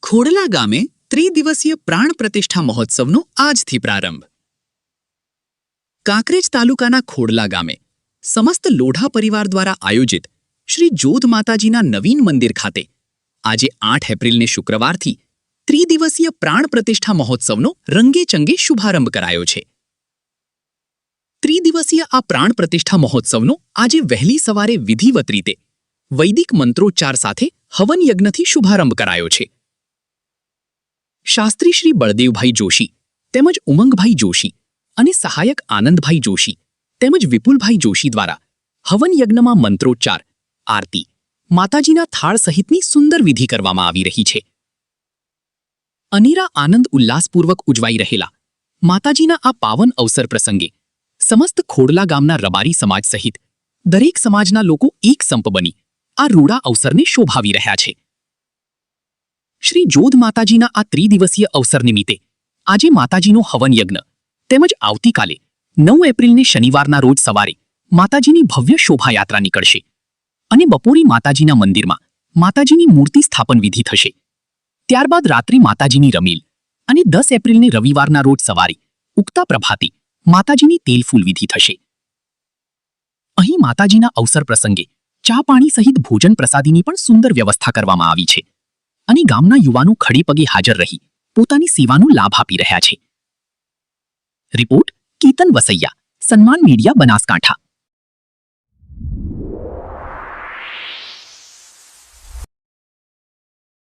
ખોડલા ગામે ત્રિદિવસીય પ્રાણ પ્રતિષ્ઠા મહોત્સવનો આજથી પ્રારંભ. કાંકરેજ તાલુકાના ખોડલા ગામે સમસ્ત લોઢા પરિવાર દ્વારા આયોજિત શ્રી જોધ માતાજીના નવીન મંદિર ખાતે આજે 8 એપ્રિલને શુક્રવારથી ત્રિદિવસીય પ્રાણ પ્રતિષ્ઠા મહોત્સવનો રંગેચંગે શુભારંભ કરાયો છે. ત્રિદિવસીય આ પ્રાણ પ્રતિષ્ઠા મહોત્સવનો આજે વહેલી સવારે વિધિવત રીતે વૈદિક મંત્રોચ્ચાર સાથે હવન યજ્ઞથી શુભારંભ કરાયો છે. શાસ્ત્રી શ્રી બળદેવભાઈ જોશી તેમજ ઉમંગભાઈ જોશી અને સહાયક આનંદભાઈ જોશી તેમજ વિપુલભાઈ જોશી દ્વારા હવન યજ્ઞમાં મંત્રોચ્ચાર, આરતી, માતાજીના થાળ સહિતની સુંદર વિધિ કરવામાં આવી રહી છે. અનેરા આનંદ ઉલ્લાસપૂર્વક ઉજવાઈ રહેલા માતાજીના આ પાવન અવસર પ્રસંગે સમસ્ત ખોડલા ગામના રબારી સમાજ સહિત દરેક સમાજના લોકો એક સંપ બની આ રૂડા અવસરને શોભાવી રહ્યા છે. શ્રી જોધ માતાજીના આ ત્રિદિવસીય અવસર નિમિત્તે આજે માતાજીનો હવન યજ્ઞ તેમજ આવતીકાલે 9 એપ્રિલને શનિવારના રોજ સવારે માતાજીની ભવ્ય શોભાયાત્રા નીકળશે અને બપોરે માતાજીના મંદિરમાં માતાજીની મૂર્તિ સ્થાપન વિધિ થશે. ત્યારબાદ રાત્રે માતાજીની રમીલ અને 10 એપ્રિલને રવિવારના રોજ સવારે ઉગતા પ્રભાતે માતાજીની તેલફૂલ વિધિ થશે. અહીં માતાજીના અવસર પ્રસંગે ચા પાણી સહિત ભોજન પ્રસાદીની પણ સુંદર વ્યવસ્થા કરવામાં આવી છે અને ગામના યુવાનો ખડે પગે હાજર રહી પોતાની સેવાનો લાભ આપી રહ્યા છે. રિપોર્ટ કેતન વસૈયા, સન્માન મીડિયા, બનાસકાંઠા.